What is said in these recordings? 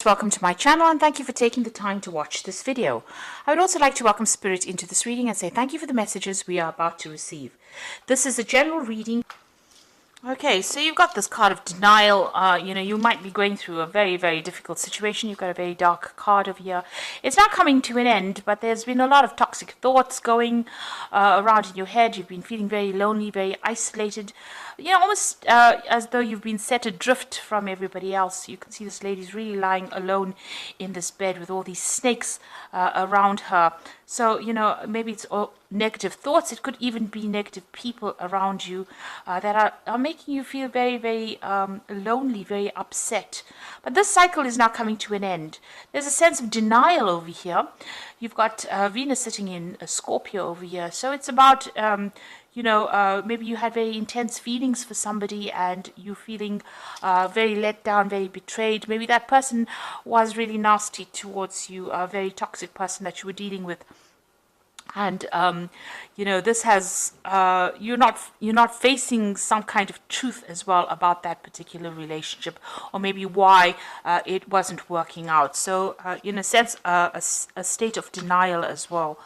Welcome to my channel and thank you for taking the time to watch this video. I would also like to welcome Spirit into this reading and say thank you for the messages we are about to receive. This is a general reading. Okay, so you've got this card of denial. You might be going through a very, very difficult situation. You've got a very dark card over here. It's not coming to an end, but there's been a lot of toxic thoughts going around in your head. You've been feeling very lonely, very isolated. Almost as though you've been set adrift from everybody else. You can see this lady's really lying alone in this bed with all these snakes around her. So, maybe it's all negative thoughts. It could even be negative people around you that are making you feel very, very lonely, very upset. But this cycle is now coming to an end. There's a sense of denial over here. You've got Venus sitting in a Scorpio over here. So it's about, maybe you had very intense feelings for somebody and you're feeling very let down, very betrayed. Maybe that person was really nasty towards you, a very toxic person that you were dealing with. And this has you're not facing some kind of truth as well about that particular relationship, or maybe why it wasn't working out. So in a sense, a state of denial as well.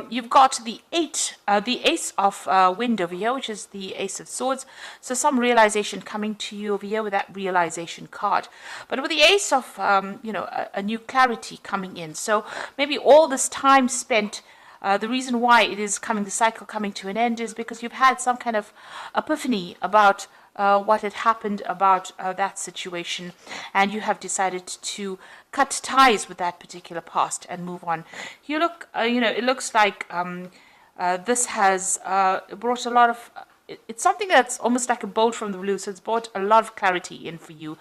You've got the Ace of Wind over here, which is the Ace of Swords. So some realization coming to you over here with that realization card. But with the Ace of, a new clarity coming in. So maybe all this time spent, the reason why it is the cycle coming to an end is because you've had some kind of epiphany about what had happened about that situation, and you have decided to cut ties with that particular past and move on. It looks like this has brought a lot of, it's something that's almost like a bolt from the blue, so it's brought a lot of clarity in for you.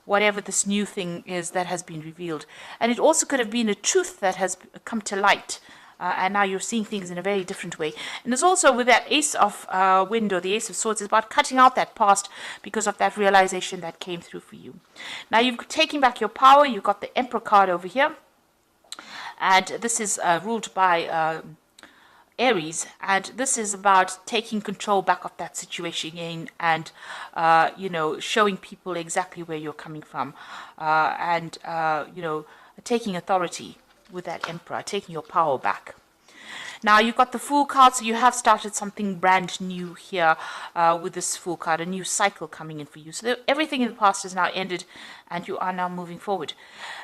Whatever this new thing is that has been revealed. And it also could have been a truth that has come to light. And now you're seeing things in a very different way. And there's also with that Ace of Wind or the Ace of Swords, it's about cutting out that past because of that realization that came through for you. Now you've taken back your power. You've got the Emperor card over here. And this is ruled by Aries, and this is about taking control back of that situation again and showing people exactly where you're coming from, and taking authority with that Emperor, taking your power back. Now you've got the Fool card, so you have started something brand new here with this Fool card, a new cycle coming in for you. So everything in the past has now ended and you are now moving forward.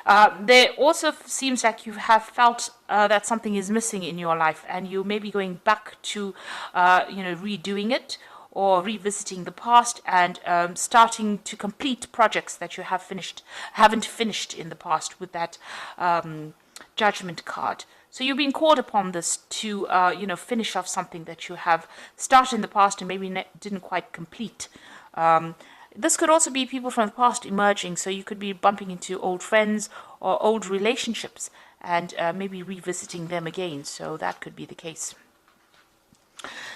There also seems like you have felt that something is missing in your life and you may be going back to, redoing it or revisiting the past and starting to complete projects that you haven't finished in the past with that Judgment card. So you've been called upon this to, finish off something that you have started in the past and maybe didn't quite complete. This could also be people from the past emerging. So you could be bumping into old friends or old relationships and maybe revisiting them again. So that could be the case.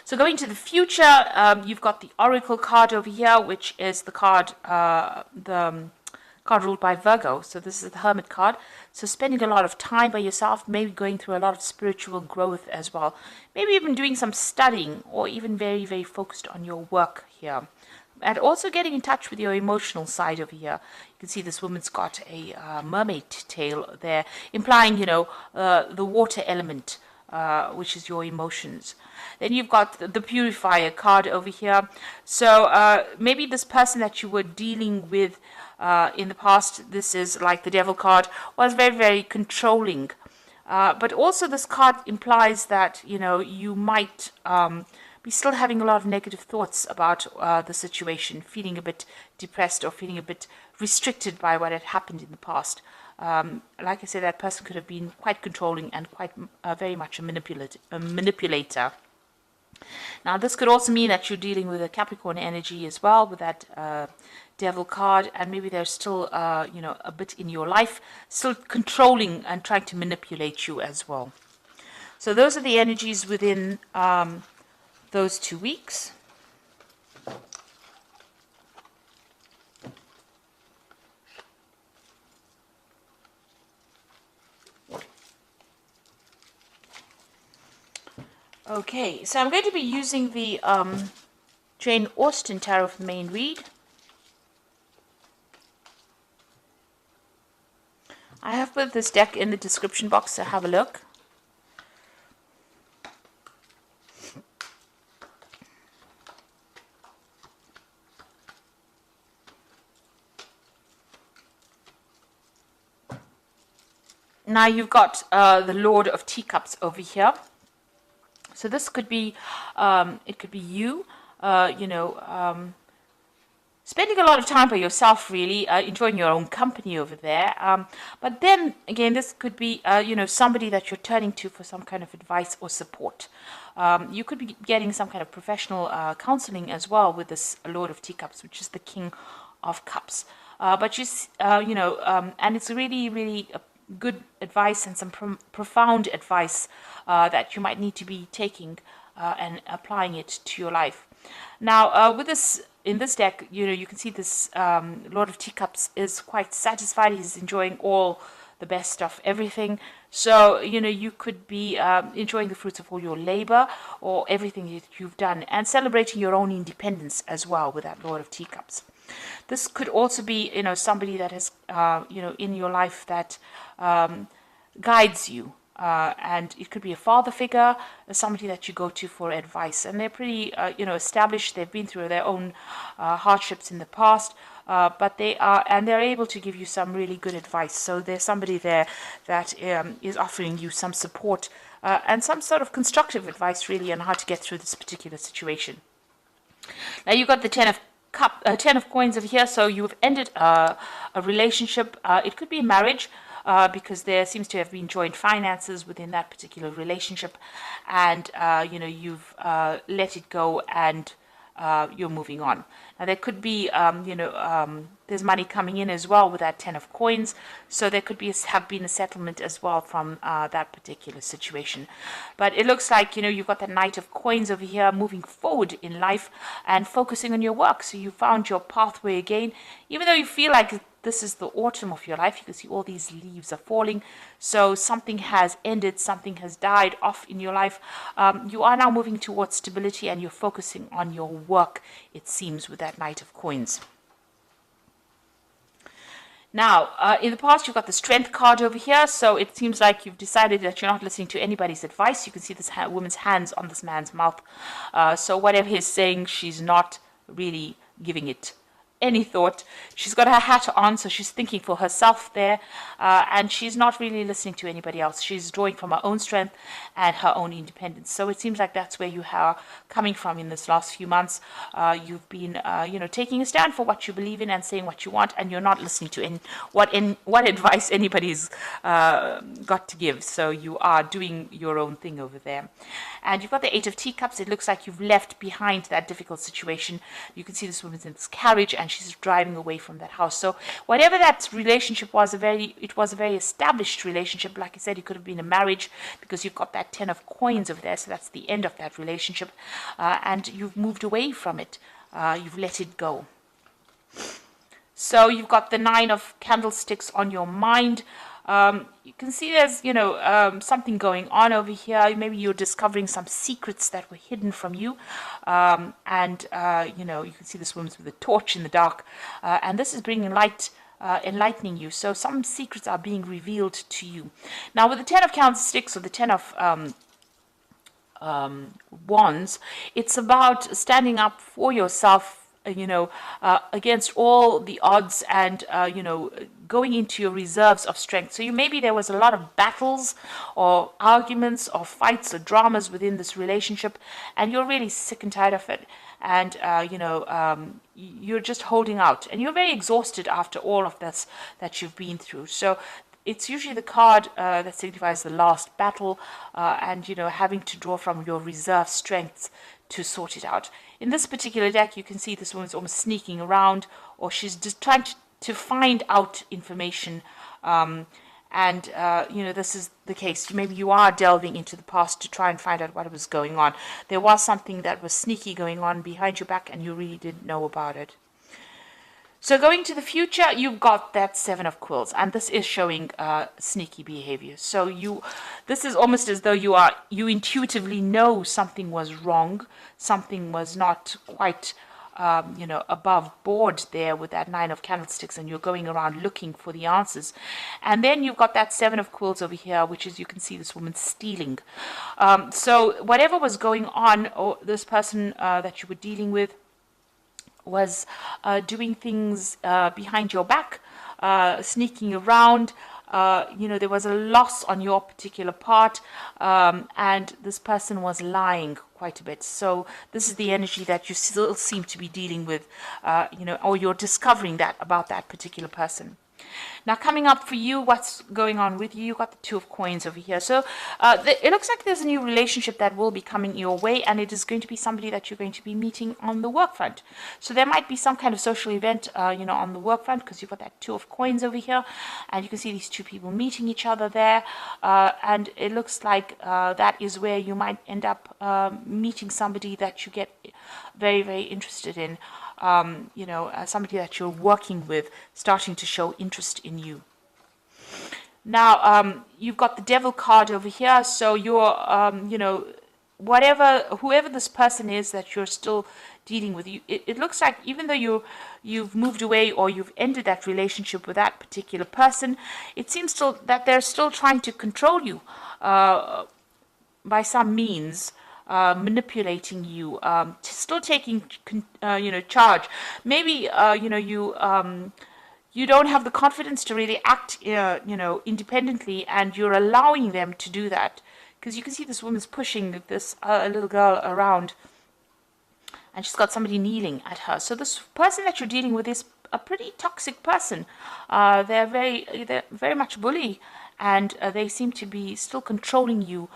So going to the future, you've got the Oracle card over here, which is the card, card ruled by Virgo. So this is the Hermit card. So spending a lot of time by yourself, maybe going through a lot of spiritual growth as well. Maybe even doing some studying or even very, very focused on your work here. And also getting in touch with your emotional side over here. You can see this woman's got a mermaid tail there, implying, the water element, which is your emotions. Then you've got the Purifier card over here. So maybe this person that you were dealing with in the past, this is like the Devil card, was very, very controlling. But also this card implies that, you might be still having a lot of negative thoughts about the situation, feeling a bit depressed or feeling a bit restricted by what had happened in the past. Like I said, that person could have been quite controlling and quite very much a manipulator. Now, this could also mean that you're dealing with a Capricorn energy as well with that Devil card, and maybe there's still, a bit in your life still controlling and trying to manipulate you as well. So those are the energies within those 2 weeks. Okay, so I'm going to be using the Jane Austen Tarot for main read. I have put this deck in the description box, so have a look. Now you've got the Lord of Teacups over here. So this could be, it could be you, spending a lot of time by yourself, really, enjoying your own company over there. But then again, this could be, somebody that you're turning to for some kind of advice or support. You could be getting some kind of professional counseling as well with this Lord of Teacups, which is the King of Cups. But and it's really, really good advice and some profound advice that you might need to be taking and applying it to your life. Now, with this, in this deck, you can see this Lord of Teacups is quite satisfied. He's enjoying all the best of everything. So, you could be enjoying the fruits of all your labor or everything that you've done and celebrating your own independence as well with that Lord of Teacups. This could also be, somebody that has, in your life that guides you. And it could be a father figure, somebody that you go to for advice. And they're pretty, established. They've been through their own hardships in the past. But they're able to give you some really good advice. So there's somebody there that is offering you some support and some sort of constructive advice, really, on how to get through this particular situation. Now you've got the Ten of Coins over here. So you've ended a relationship. It could be a marriage. Because there seems to have been joint finances within that particular relationship, and you've let it go and you're moving on. Now there could be there's money coming in as well with that Ten of Coins, so there could have been a settlement as well from that particular situation. But it looks like you've got the Knight of Coins over here, moving forward in life and focusing on your work. So you found your pathway again, even though you feel like this is the autumn of your life. You can see all these leaves are falling. So something has ended, something has died off in your life. You are now moving towards stability and you're focusing on your work, it seems, with that Knight of Coins. Now, in the past, you've got the Strength card over here. So it seems like you've decided that you're not listening to anybody's advice. You can see this woman's hands on this man's mouth. So whatever he's saying, she's not really giving it any thought. She's got her hat on, so she's thinking for herself there, and she's not really listening to anybody else. She's drawing from her own strength and her own independence. So it seems like that's where you are coming from in this last few months. You've been taking a stand for what you believe in and saying what you want, and you're not listening to what advice anybody's got to give. So you are doing your own thing over there. And you've got the Eight of Teacups. It looks like you've left behind that difficult situation. You can see this woman's in this carriage and she's driving away from that house. So whatever that relationship was, it was a very established relationship. Like I said, it could have been a marriage because you've got that Ten of Coins over there. So that's the end of that relationship. And you've moved away from it. You've let it go. So you've got the Nine of Candlesticks on your mind. You can see there's, something going on over here. Maybe you're discovering some secrets that were hidden from you. You can see this woman's with a torch in the dark. And this is bringing light, enlightening you. So some secrets are being revealed to you. Now, with the Ten of Candlesticks or the Ten of Wands, it's about standing up for yourself, against all the odds and, going into your reserves of strength. So maybe there was a lot of battles or arguments or fights or dramas within this relationship, and you're really sick and tired of it. And, you're just holding out. And you're very exhausted after all of this that you've been through. So it's usually the card that signifies the last battle and, having to draw from your reserve strengths to sort it out. In this particular deck, you can see this woman's almost sneaking around, or she's just trying to find out information. This is the case. Maybe you are delving into the past to try and find out what was going on. There was something that was sneaky going on behind your back, and you really didn't know about it. So going to the future, you've got that Seven of Quills, and this is showing sneaky behavior. So this is almost as though you intuitively know something was wrong, something was not quite above board there with that 9 of candlesticks, and you're going around looking for the answers. And then you've got that 7 of quills over here, which is, you can see this woman stealing. So whatever was going on, or this person that you were dealing with was doing things behind your back, sneaking around. There was a loss on your particular part, and this person was lying quite a bit. So this is the energy that you still seem to be dealing with, or you're discovering that about that particular person. Now, coming up for you, what's going on with you? You've got the 2 of coins over here. So it looks like there's a new relationship that will be coming your way, and it is going to be somebody that you're going to be meeting on the work front. So there might be some kind of social event, on the work front, because you've got that 2 of coins over here, and you can see these 2 people meeting each other there, and it looks like that is where you might end up meeting somebody that you get very, very interested in. Somebody that you're working with starting to show interest in you. Now, you've got the Devil card over here, so you're, whoever this person is that you're still dealing with, it looks like even though you've moved away or you've ended that relationship with that particular person, it seems still that they're still trying to control you by some means. Manipulating you, still taking charge. Maybe you don't have the confidence to really act independently, and you're allowing them to do that, because you can see this woman's pushing this little girl around, and she's got somebody kneeling at her. So this person that you're dealing with is a pretty toxic person. They're very much bully, and they seem to be still controlling you,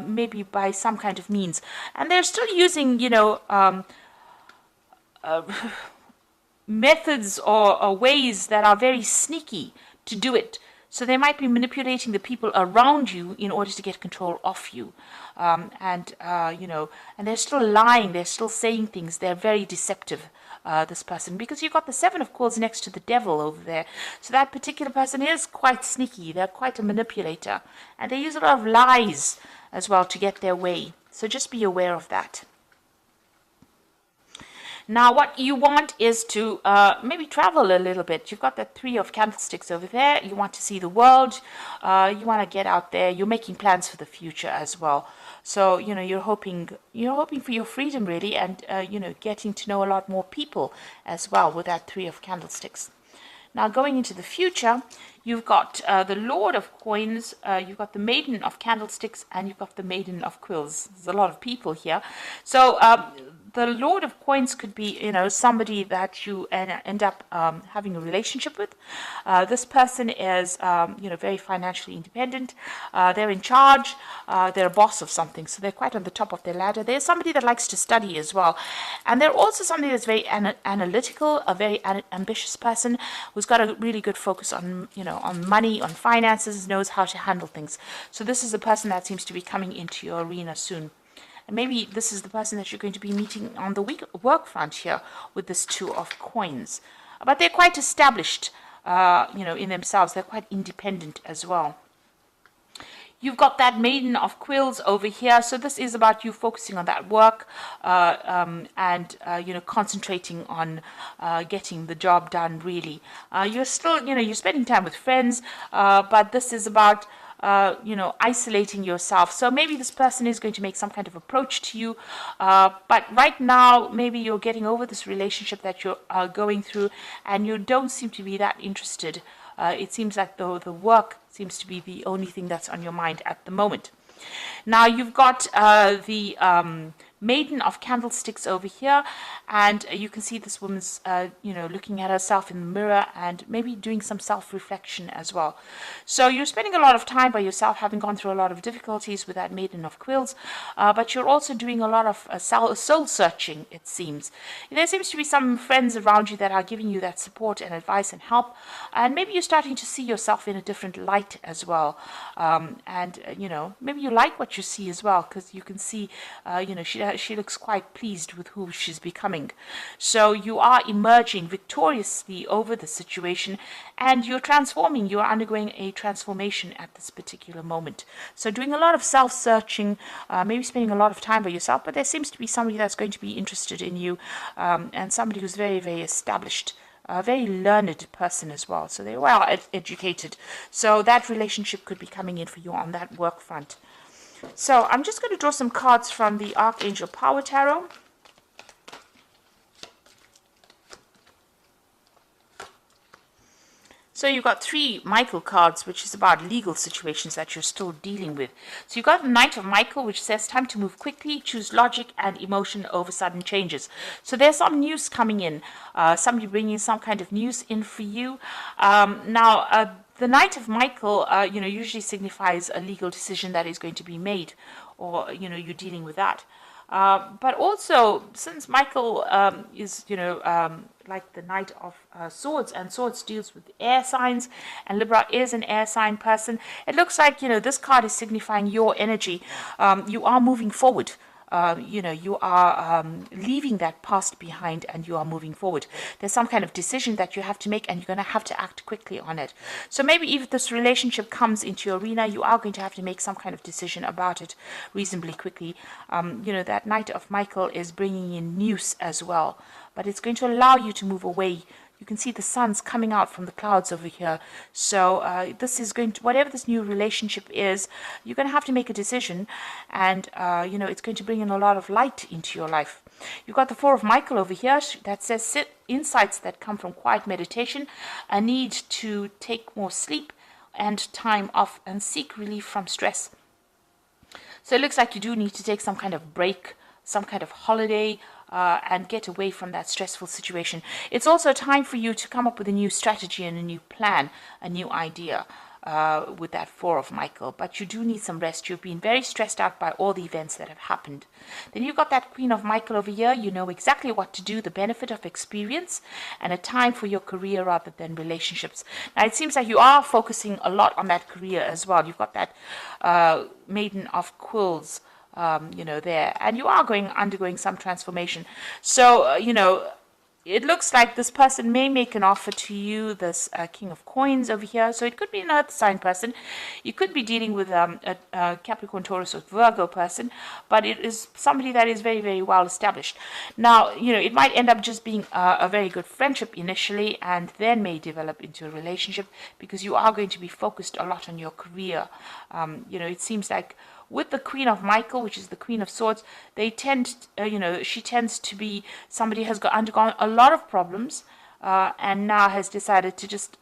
maybe by some kind of means. And they're still using, methods or ways that are very sneaky to do it. So they might be manipulating the people around you in order to get control of you. And they're still lying. They're still saying things. They're very deceptive. This person, because you've got the 7 of coins next to the Devil over there. So that particular person is quite sneaky. They're quite a manipulator, and they use a lot of lies as well to get their way. So just be aware of that. Now, what you want is to maybe travel a little bit. You've got the 3 of candlesticks over there. You want to see the world. You want to get out there. You're making plans for the future as well. So, you're hoping for your freedom, really, and, getting to know a lot more people as well with that 3 of candlesticks. Now, going into the future, you've got the Lord of coins, you've got the Maiden of candlesticks, and you've got the Maiden of quills. There's a lot of people here. So, the Lord of coins could be, somebody that you end up having a relationship with. This person is, very financially independent. They're in charge. They're a boss of something, so they're quite on the top of their ladder. They're somebody that likes to study as well. And they're also somebody that's very analytical, a very ambitious person who's got a really good focus on, on money, on finances, knows how to handle things. So this is a person that seems to be coming into your arena soon. And maybe this is the person that you're going to be meeting on the work front here with this 2 of coins. But they're quite established, in themselves. They're quite independent as well. You've got that Maiden of quills over here. So this is about you focusing on that work and concentrating on getting the job done, really. You're still, you're spending time with friends, but this is about isolating yourself. So maybe this person is going to make some kind of approach to you, but right now maybe you're getting over this relationship that you're going through, and you don't seem to be that interested. It seems like the work seems to be the only thing that's on your mind at the moment. Now you've got the Maiden of candlesticks over here, and you can see this woman's looking at herself in the mirror and maybe doing some self-reflection as well. So you're spending a lot of time by yourself, having gone through a lot of difficulties with that Maiden of quills, but you're also doing a lot of soul searching, it seems. There seems to be some friends around you that are giving you that support and advice and help, and maybe you're starting to see yourself in a different light as well. And maybe you like what you see as well, because you can see she looks quite pleased with who she's becoming. So you are emerging victoriously over the situation, and you're transforming. You're undergoing a transformation at this particular moment. So doing a lot of self-searching, maybe spending a lot of time by yourself, but there seems to be somebody that's going to be interested in you, and somebody who's very, very established, a very learned person as well. So they're well educated. So that relationship could be coming in for you on that work front. So I'm just going to draw some cards from the Archangel Power Tarot. So you've got 3 Michael cards, which is about legal situations that you're still dealing with. So you've got the Knight of Michael, which says time to move quickly, choose logic and emotion over sudden changes. So there's some news coming in, somebody bringing some kind of news in for you. The Knight of Michael, usually signifies a legal decision that is going to be made, or, you're dealing with that. But also, since Michael is, like the Knight of Swords, and Swords deals with air signs, and Libra is an air sign person, it looks like, this card is signifying your energy. You are moving forward. You are leaving that past behind, and you are moving forward. There's some kind of decision that you have to make, and you're going to have to act quickly on it. So maybe if this relationship comes into your arena, you are going to have to make some kind of decision about it reasonably quickly. That Knight of Michael is bringing in news as well, but it's going to allow you to move away. You can see the sun's coming out from the clouds over here. So this is going to, whatever this new relationship is, you're going to have to make a decision, and it's going to bring in a lot of light into your life. You've got the Four of Michael over here that says insights that come from quiet meditation, a need to take more sleep and time off, and seek relief from stress. So it looks like you do need to take some kind of break, some kind of holiday, and get away from that stressful situation. It's also time for you to come up with a new strategy and a new plan, a new idea with that Four of Michael. But you do need some rest. You've been very stressed out by all the events that have happened. Then you've got that Queen of Michael over here. You know exactly what to do, the benefit of experience, and a time for your career rather than relationships. Now, it seems like you are focusing a lot on that career as well. You've got that Maiden of Quills, there, and you are undergoing some transformation. So, it looks like this person may make an offer to you, this King of Coins over here. So it could be an earth sign person. You could be dealing with a Capricorn, Taurus, or Virgo person, but it is somebody that is very, very well established. Now, it might end up just being a very good friendship initially, and then may develop into a relationship, because you are going to be focused a lot on your career. It seems like with the Queen of Michael, which is the Queen of Swords, they tend, she tends to be somebody who has undergone a lot of problems, and now has decided to just,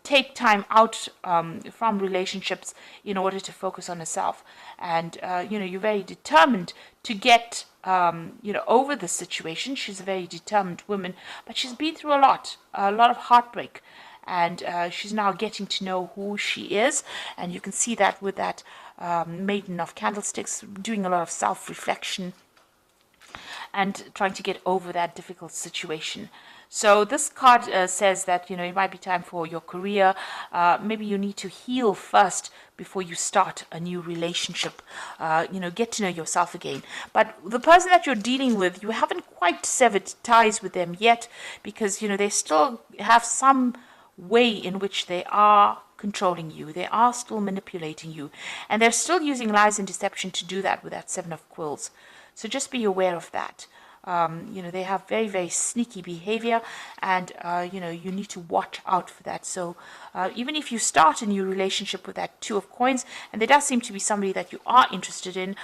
take time out from relationships in order to focus on herself. And, you're very determined to get, over the situation. She's a very determined woman, but she's been through a lot of heartbreak. And she's now getting to know who she is, and you can see that with that Maiden of Candlesticks, doing a lot of self-reflection and trying to get over that difficult situation. So this card says that, it might be time for your career. Maybe you need to heal first before you start a new relationship. Get to know yourself again. But the person that you're dealing with, you haven't quite severed ties with them yet, because, they still have some way in which they are controlling you. They are still manipulating you, and they're still using lies and deception to do that with that Seven of Quills. So just be aware of that. They have very, very sneaky behavior, and you need to watch out for that. So even if you start a new relationship with that Two of Coins, and there does seem to be somebody that you are interested in,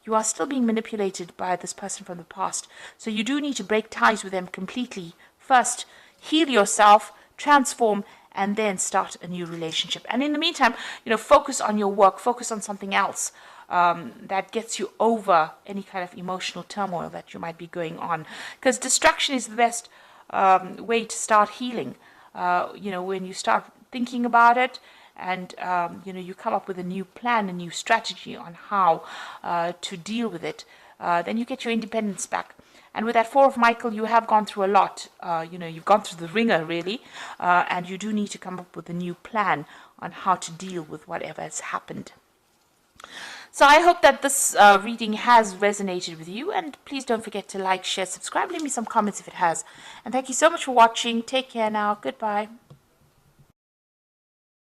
you are still being manipulated by this person from the past. So you do need to break ties with them completely. First, heal yourself, transform, and then start a new relationship. And in the meantime, focus on your work, focus on something else that gets you over any kind of emotional turmoil that you might be going on. Because distraction is the best way to start healing. When you start thinking about it, and you come up with a new plan, a new strategy on how to deal with it, then you get your independence back. And with that Four of Michael, you have gone through a lot. You've gone through the ringer, really. And you do need to come up with a new plan on how to deal with whatever has happened. So I hope that this reading has resonated with you, and please don't forget to like, share, subscribe, leave me some comments if it has. And thank you so much for watching. Take care now. Goodbye.